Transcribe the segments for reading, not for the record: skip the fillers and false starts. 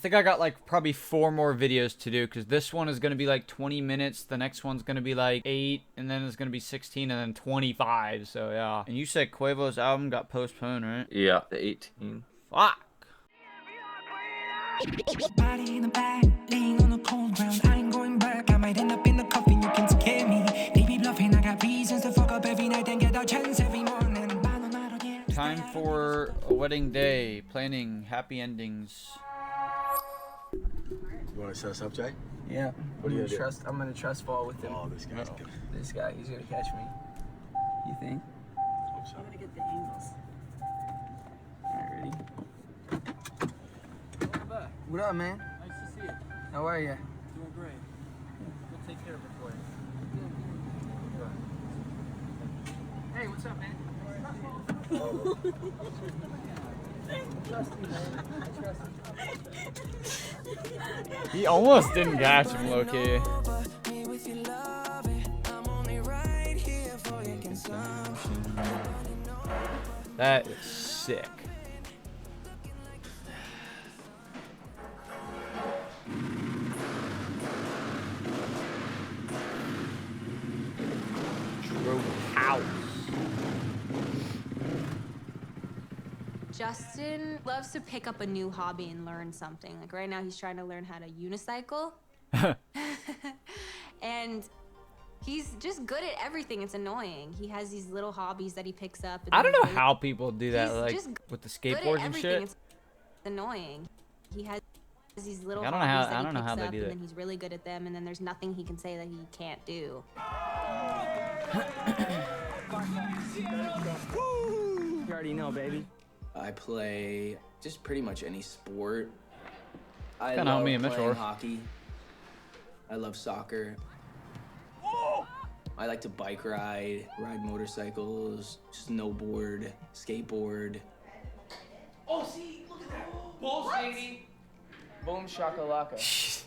think I got like probably 4 more videos to do because this one is going to be like 20 minutes. The next one's going to be like 8, and then it's going to be 16, and then 25. So yeah. And you said Quavo's album got postponed, right? Yeah, the 18th. Fuck. Body in the back, laying on the cold ground. I ain't going back. I might end up in the coffin. You can scare me. Baby bluffing. I got reasons to fuck up every night and get a chance every morning. Time for a wedding day. Planning happy endings. You want to set us up, Jay? Yeah. What are you gonna do? I'm gonna trust fall with him. Oh, this guy's good. This guy, he's gonna catch me. You think? Hope so. I'm gonna get the angles. Alright, ready? What up, man? Nice to see you. How are you? Doing great. We'll take care of it for you. Hey, what's up, man? He almost didn't catch him, low-key. That is sick. True house. Justin loves to pick up a new hobby and learn something. Like right now he's trying to learn how to unicycle. And he's just good at everything. It's annoying. He has these little hobbies that he picks up. And I don't know really, how people do that, he's like just with the good at skateboards and everything. shit. It's annoying. He has these little I don't know hobbies how- that I he don't know picks how they up, do and that. then he's really good at them, and then there's nothing he can say that he can't do. You already know, baby. I play just pretty much any sport. I Kinda how love me and Mitch playing are. hockey. I love soccer. I like to bike ride motorcycles, snowboard, skateboard. Oh, see, look at that. Balls, baby. Boom shakalaka.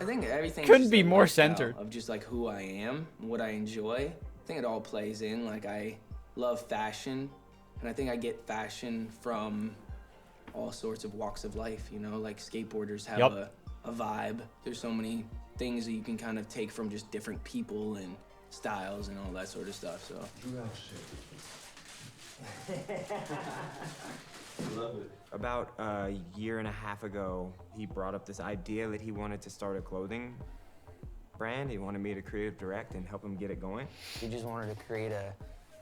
I think everything Couldn't be more centered. of just like who I am, what I enjoy. I think it all plays in. Like I love fashion, and I think I get fashion from all sorts of walks of life. You know, like skateboarders have Yup. a vibe. There's so many things that you can kind of take from just different people and styles and all that sort of stuff. So. Love it. About a year and a half ago, he brought up this idea that he wanted to start a clothing brand. He wanted me to creative direct and help him get it going. We just wanted to create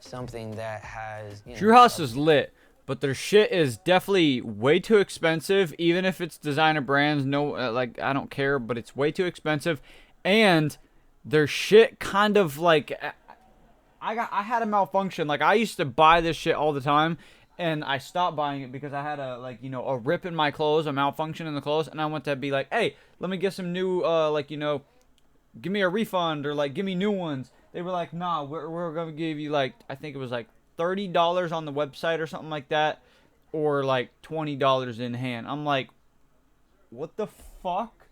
something that has, you know, True House is lit, but their shit is definitely way too expensive. Even if it's designer brands, no, like I don't care, but it's way too expensive, and their shit kind of like I had a malfunction. Like I used to buy this shit all the time, and I stopped buying it because I had a rip in my clothes, a malfunction in the clothes, and I went to be like, hey, let me get some new give me a refund or like give me new ones. They were like, nah, we're gonna give you like, I think it was like $30 on the website or something like that, or like $20 in hand. I'm like, what the fuck?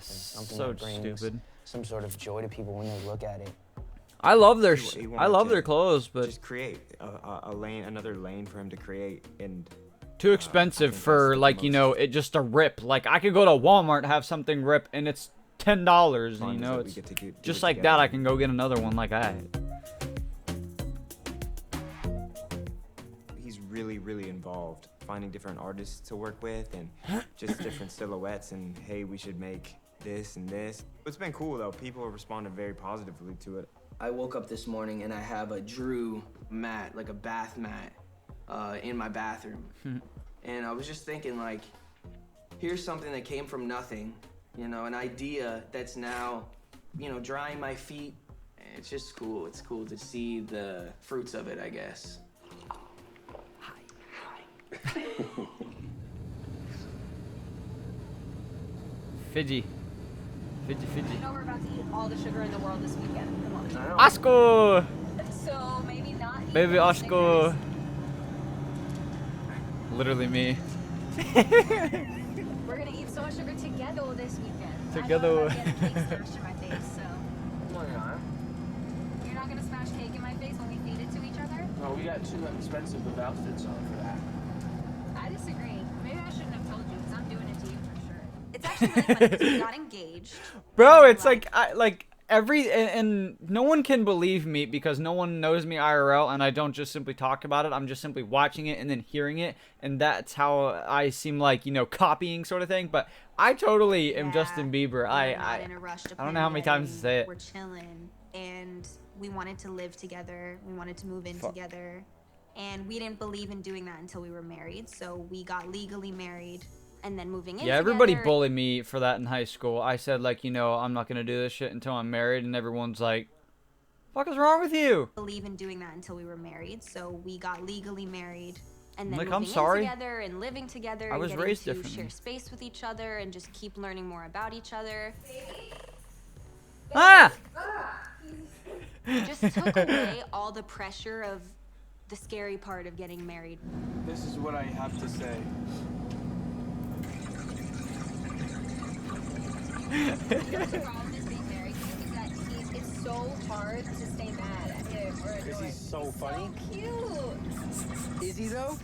something So that brings stupid. some sort of joy to people when they look at it. I love their He wanted I love to their clothes, but just create a lane, another lane for him to create, and too expensive think for that's like the most it just a rip. Like I could go to Walmart and have something rip and it's $10. fun You is know, that we it's get to do just it like together. that. I can go get another one like that. He's really, really involved, finding different artists to work with and just different silhouettes. And hey, we should make this and this. It's been cool though. People have responded very positively to it. I woke up this morning and I have a Drew mat, like a bath mat, in my bathroom. And I was just thinking, like, here's something that came from nothing, you know, an idea that's now, you know, drying my feet. It's just cool. It's cool to see the fruits of it, I guess. Fidgy. Fidgy. I know we're about to eat all the sugar in the world this weekend. Come on. Oscar! So maybe not eat Baby all the Oscar. Snickers. Literally me. We're gonna eat so much sugar together this weekend. Together. I know I'm about to get cake smashed in my face, so. Come on, Yana. You're not gonna smash cake in my face when we feed it to each other? No, we got too expensive of outfits on for that. I disagree. Maybe I shouldn't have told you because I'm doing it to actually really funny because we got engaged. Bro, and, it's like and no one can believe me because no one knows me IRL, and I don't just simply talk about it. I'm just simply watching it and then hearing it, and that's how I seem like, you know, copying sort of thing. But I totally am Justin Bieber. We're not in a rush to I don't plan know how a many times to wedding. say it. We're chilling, and we wanted to live together. We wanted to move in together, and we didn't believe in doing that until we were married. So we got legally married, and then moving in. Yeah, everybody together. bullied me for that in high school. I said, like, you know, I'm not gonna do this shit until I'm married, and everyone's like, "Fuck is wrong with you?" Believe in doing that until we were married. So we got legally married, and then Like, moving I'm sorry. in together and living together. I and was getting raised to differently. share space with each other and just keep learning more about each other. Ah! Just took away all the pressure of the scary part of getting married. This is what I have to say. The problem is being married is that it's so hard to stay mad at him or Is he so funny? cute. Is he though?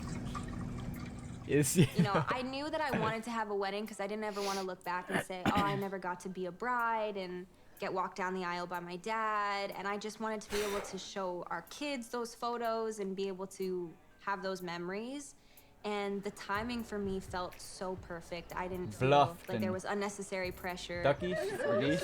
Is You know, I knew that I wanted to have a wedding because I didn't ever want to look back and say, oh, I never got to be a bride and get walked down the aisle by my dad. And I just wanted to be able to show our kids those photos and be able to have those memories. And the timing for me felt so perfect. I didn't feel Bluffed like there and was unnecessary pressure. duckies or geese?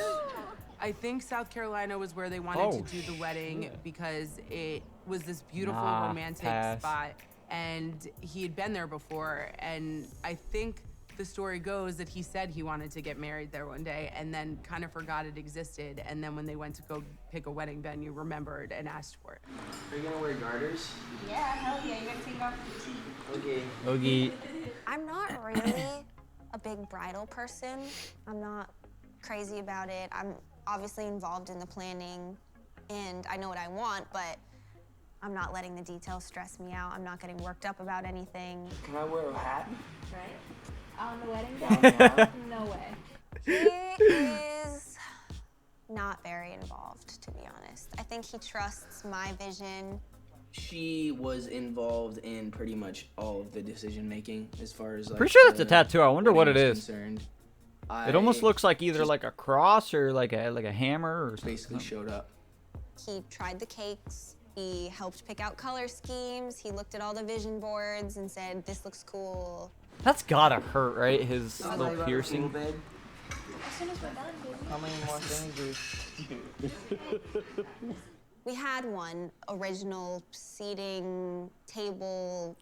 I think South Carolina was where they wanted Oh, to do the wedding shit. because it was this beautiful Nah, romantic pass. spot, and he had been there before. And I think the story goes that he said he wanted to get married there one day and then kind of forgot it existed. And then when they went to go pick a wedding venue, remembered and asked for it. Are you gonna wear garters? Yeah, hell yeah, you gotta take off the teeth. Okay. Oogie. I'm not really a big bridal person. I'm not crazy about it. I'm obviously involved in the planning and I know what I want, but I'm not letting the details stress me out. I'm not getting worked up about anything. Can I wear a hat? Right? On the wedding day? No way. He is not very involved, to be honest. I think he trusts my vision. She was involved in pretty much all of the decision making as far as like. Pretty sure that's a the tattoo. I wonder what it wedding is. Concerned. It almost I looks like either just like a cross or like a hammer or something. basically showed up. He tried the cakes. He helped pick out color schemes. He looked at all the vision boards and said, this looks cool. That's gotta hurt, right? His I'll tell you little about it, piercing. little babe. As soon as we're done, baby. How many more things We had one original seating table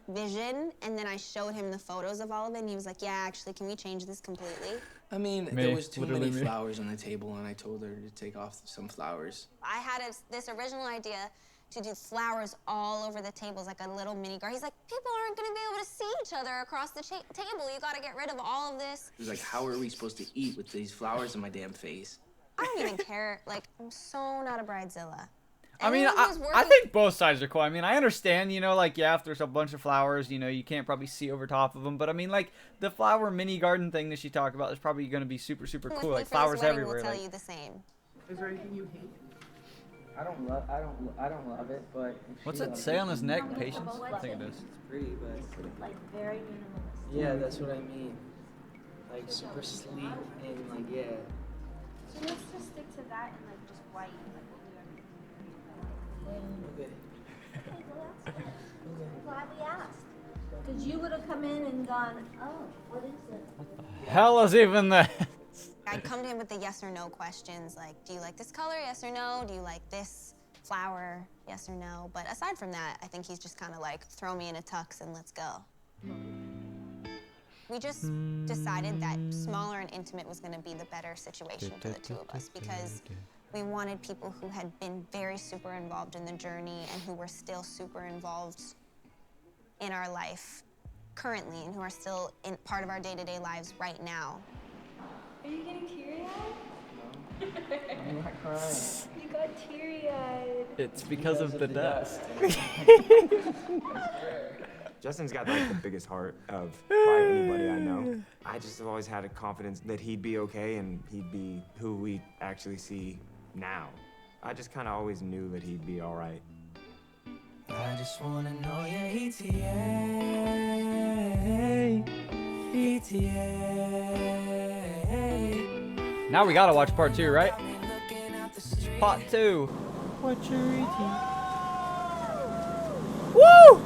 vision, and then I showed him the photos of all of it, and he was like, yeah, actually, can we change this completely? I mean, Me, there was too many literally me. flowers on the table, and I told her to take off some flowers. I had this original idea to do flowers all over the tables, like a little mini garden. He's like, people aren't gonna be able to see each other across the table. You gotta get rid of all of this. He was like, how are we supposed to eat with these flowers in my damn face? I don't even care. Like, I'm so not a bridezilla. I mean, Anyone who's I working- think both sides are cool. I mean, I understand, you know, like, yeah, if there's a bunch of flowers, you know, you can't probably see over top of them. But I mean, like, the flower mini garden thing that she talked about is probably going to be super, super with cool. me Like, for this flowers wedding everywhere. will tell Like, you the same. Is there anything you hate? I don't love it, but if what's she it loves say it, on his neck? Patience? I think it is. It's pretty, but Like, very minimalist. yeah, that's what I mean. Like super sleek and like yeah. So let's just stick to that and, like, just white. Like, we'll do everything. Okay. Okay, well, that's good. I'm glad we asked. Because you would have come in and gone, oh, what is it? Hell is even that? I'd come to him with the yes or no questions, like, do you like this color, yes or no? Do you like this flower, yes or no? But aside from that, I think he's just kind of like, throw me in a tux and let's go. We just decided that smaller and intimate was gonna be the better situation for the two of us because we wanted people who had been very super involved in the journey and who were still super involved in our life currently and who are still in part of our day-to-day lives right now. Are you getting teary-eyed? I'm not crying. You got teary-eyed. It's because of the dust. Justin's got like the biggest heart of probably anybody I know. I just have always had a confidence that he'd be okay and he'd be who we actually see now. I just kind of always knew that he'd be all right. I just wanna know your ETA. E8. Now we gotta watch part 2, right? Part 2. What you're eating. Woo!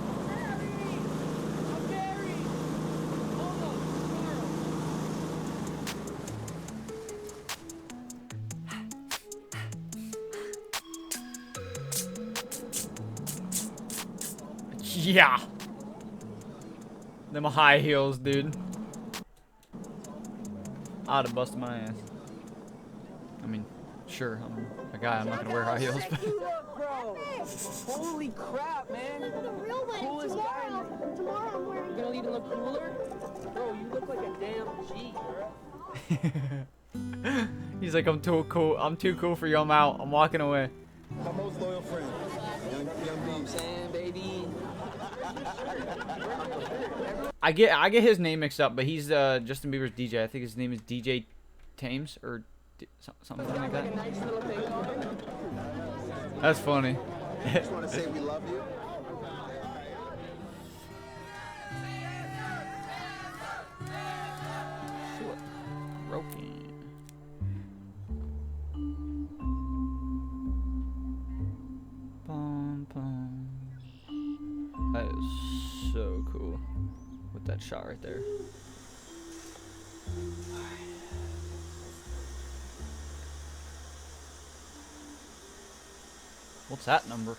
Yeah. Them high heels, dude. I'd have busted my ass. I mean, sure, I'm a guy. I'm not gonna wear high heels. But Bro, holy crap, man. The real wedding Coolest guy in tomorrow. Tomorrow I'm wearing. You gonna even look cooler? Bro, you look like a damn G, bro. he's like, I'm too cool. I'm too cool for you. I'm out. I'm walking away. My most loyal friend, young I'm saying, baby. I get his name mixed up, but he's Justin Bieber's DJ. I think his name is DJ Tames or something like that. That's funny. Just want to say we love you. Broken. Bum, bum. That is so cool with that shot right there. What's that number?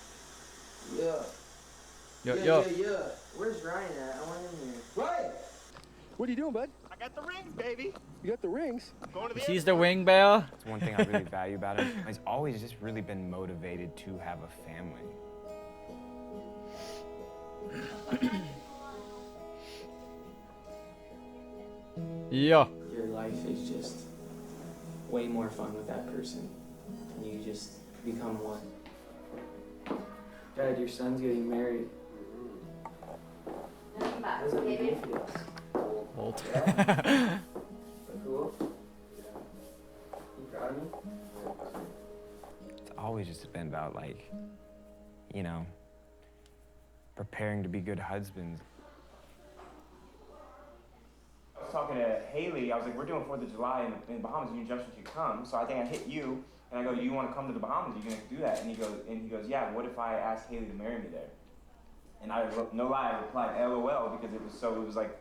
Yeah. Yo, yeah, yo. Yeah, yeah. Where's Ryan at? I want him here. Ryan! What are you doing, bud? I got the rings, baby. You got the rings? Going to the He's the wing bear. It's one thing I really value about him. He's always just really been motivated to have a family. Yeah. Your life is just way more fun with that person. And you just become one. Dad, your son's getting married. How does that make you feel? Old. Yeah? Cool? You proud of me? It's always just been about, like, you know, preparing to be good husbands. I was talking to Haley. I was like, we're doing 4th of July in Bahamas. You and Justin should come. So I think I hit you, and I go, do you want to come to the Bahamas? Are you going to do that? And he goes, yeah. What if I asked Haley to marry me there? And I, no lie, I replied, LOL, because it was like,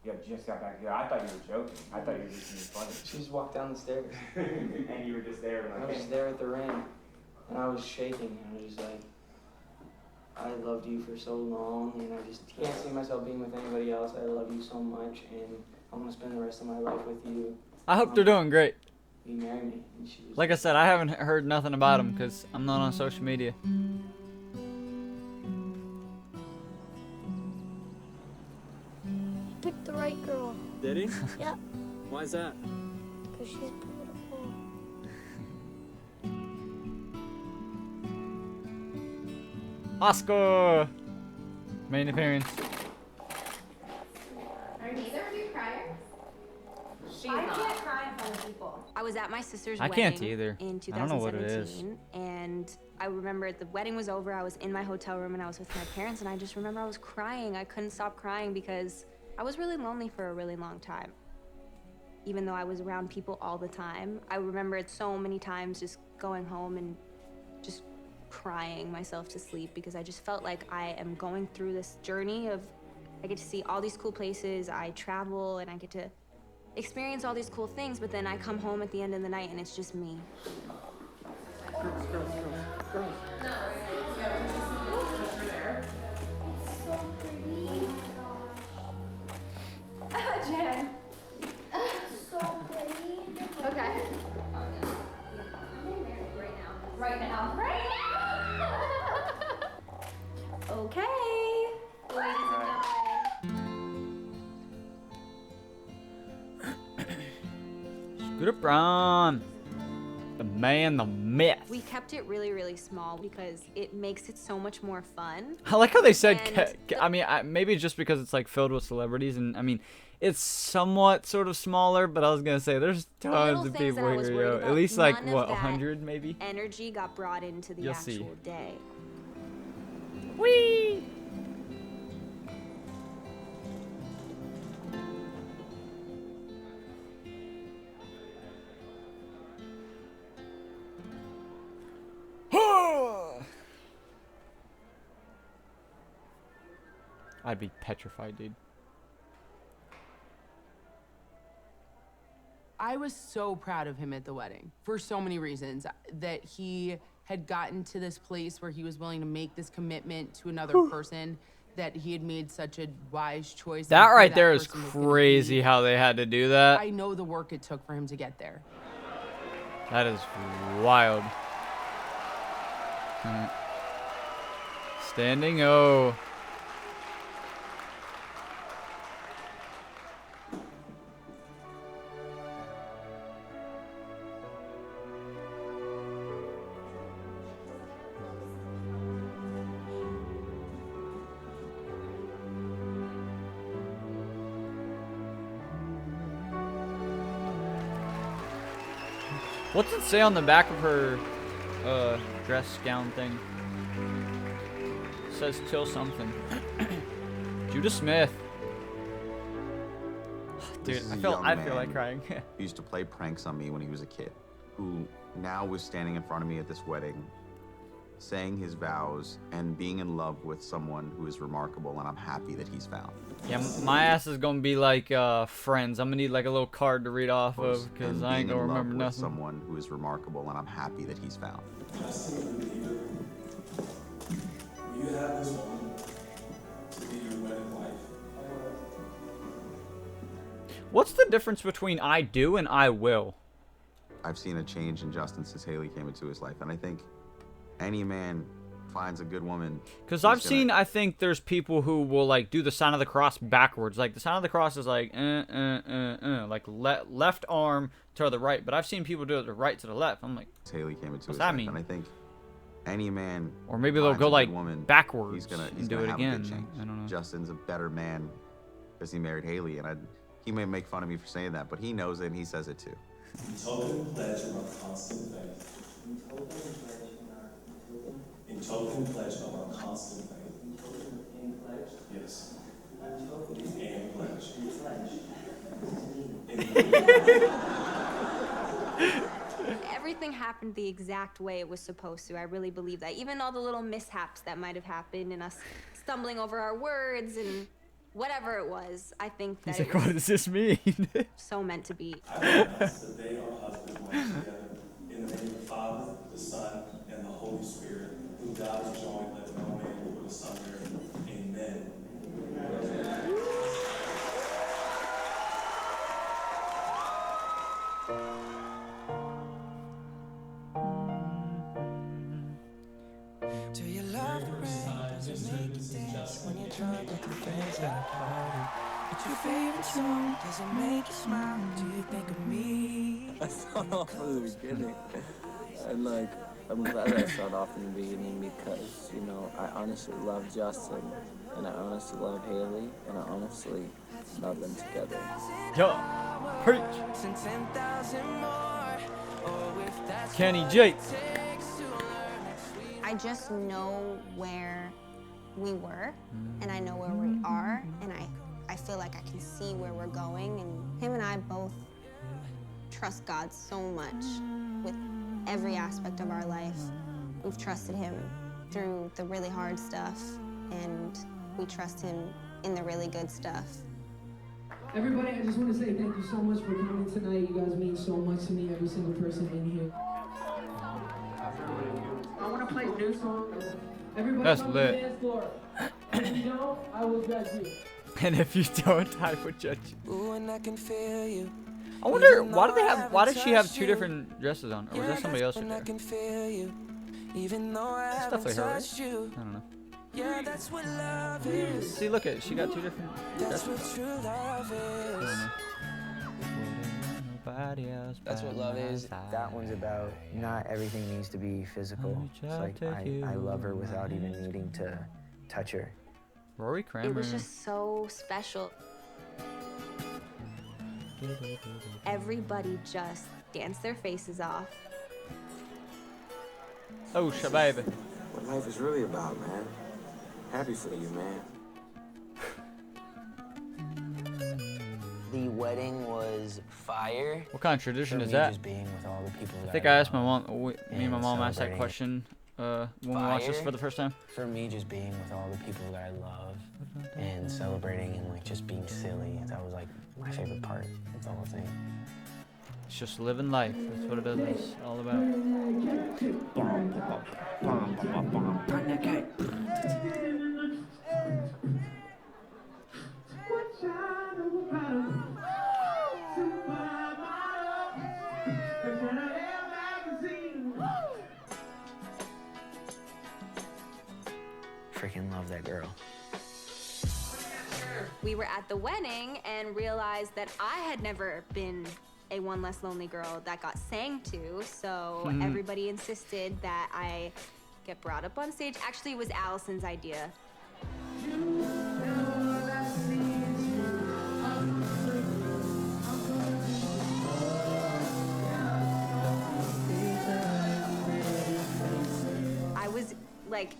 you just got back here. I thought you were joking. I thought you were just being funny. She just walked down the stairs. And you were just there. I was just there at the ring, and I was shaking. I was just like, I loved you for so long, and I just can't see myself being with anybody else. I love you so much, and I'm gonna spend the rest of my life with you. I hope they're doing great. You marry me. And she was Like I said, I haven't heard nothing about him because I'm not on social media. Picked the right girl. Did he? Yep. Why is that? Because she's beautiful. Oscar! Main appearance. Are neither of you criers? I can't cry in front of people. I was at my sister's I wedding can't either. in I don't know what it 2017, and I remember the wedding was over. I was in my hotel room and I was with my parents, and I just remember I was crying. I couldn't stop crying because I was really lonely for a really long time. Even though I was around people all the time, I remember it so many times just going home and just crying myself to sleep because I just felt like I am going through this journey of I get to see all these cool places, I travel, and I get to experience all these cool things, but then I come home at the end of the night and it's just me. Jen. So pretty. Okay. Right now. Right now. Okay. Ladies and gentlemen. Scooter Braun. The man, the myth. We kept it really, really small because it makes it so much more fun. I like how they said, And I mean, maybe just because it's like filled with celebrities, and I mean, it's somewhat sort of smaller, but I was gonna say there's tons of things people that I was here, worried yo. about, At least like none of what, that 100 maybe? Energy got brought into the You'll actual see. day. Whee! I'd be petrified, dude. I was so proud of him at the wedding for so many reasons, that he had gotten to this place where he was willing to make this commitment to another person, that he had made such a wise choice. That of who right there is person was gonna crazy be. how they had to do that. I know the work it took for him to get there. That is wild. Standing O. What's it say on the back of her dress gown thing? It says till something. Judah Smith. Dude, This is I a feel young like man crying. who used to play pranks on me when he was a kid, who now was standing in front of me at this wedding, saying his vows and being in love with someone who is remarkable, and I'm happy that he's found. Yeah, my ass is gonna be like Friends. I'm gonna need like a little card to read off of because And I ain't being gonna in love remember with nothing. someone who is remarkable, and I'm happy that he's found. You have this woman to be your wedding wife. What's the difference between I do and I will? I've seen a change in Justin since Haley came into his life, and I think any man finds a good woman. Because I've seen, I think there's people who will like do the sign of the cross backwards. Like the sign of the cross is like like left arm to the right. But I've seen people do it the right to the left. I'm like, Haley came into what's his that life, mean? and I think any man, Or maybe they'll finds go a good like woman, backwards he's gonna and do it have a good again. change. I don't know. Justin's a better man because he married Haley, and he may make fun of me for saying that, but he knows it and he says it too. In token and pledge of our constant faith. In token and pledge of our constant faith. Yes. And pledge. Everything happened the exact way it was supposed to. I really believe that. Even all the little mishaps that might have happened and us stumbling over our words and whatever it was, I think that He's it like, what does this mean? so meant to be. I pronounce that they are husband and wife together in the name of the Father, the Son, and the Holy Spirit, who God has joined, let no man put asunder. Amen. Do you love the rain? Does it make you dance when you're drunk with your friends at a party? What's your favorite song? Does it make you smile? Do you think of me? I start off from the beginning. And like, I'm glad I start off in the beginning because, you know, I honestly love Justin, and I honestly love Haley, and I honestly love them together. Yo, preach. Kenny J. I just know where we were, and I know where we are, and I feel like I can see where we're going, and him and I both trust God so much with every aspect of our life. We've trusted him through the really hard stuff, and we trust him in the really good stuff. Everybody, I just want to say thank you so much for coming tonight. You guys mean so much to me, every single person in here. I want to play a new song. Everybody That's come to lit. the dance floor. If you don't, I will judge you. And if you don't, I would judge you. Ooh, and I can feel you. I wonder why does she have two different dresses on? Or was that somebody else? And I can feel you. Even though I It's haven't definitely her, right? touched you. I don't know. Yeah, that's what love is. See, look at it. She got two different That's dresses. what true love I don't is. know. Nobody else That's what by love my is. side. That one's about not everything needs to be physical. It's like I love her without even needing to touch her. Rory Kramer. It was just so special. Everybody just danced their faces off. Oh, Shabab. What life is really about, man. Happy for you, man. The wedding was fire. What kind of tradition For is me, that? Just being with all the people I that think I I asked my love mom. Me and my mom asked that celebrating question when we watched this for the first time? For me, just being with all the people that I love and celebrating and like just being silly. That was like my favorite part of the whole thing. It's just living life. That's what it is all about. Freaking love that girl. We were at the wedding and realized that I had never been a One Less Lonely Girl that got sang to, so everybody insisted that I get brought up on stage. Actually, it was Allison's idea. I was like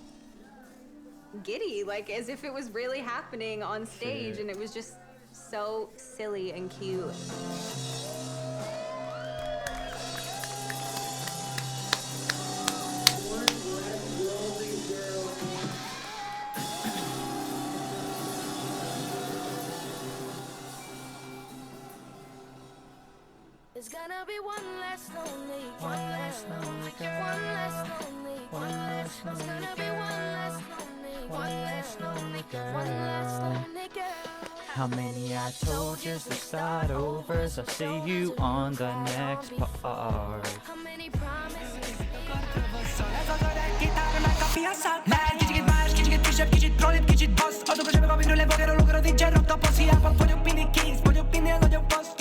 giddy, like as if it was really happening on stage, and it was just so silly and cute. It's gonna be one less lonely, one less lonely girl, one less lonely, one less lonely. It's gonna be one less lonely, one less lonely girl, one less lonely girl. How many I told you to start over? So see you on the next part. How many promises? Voglio opinioni, voglio post.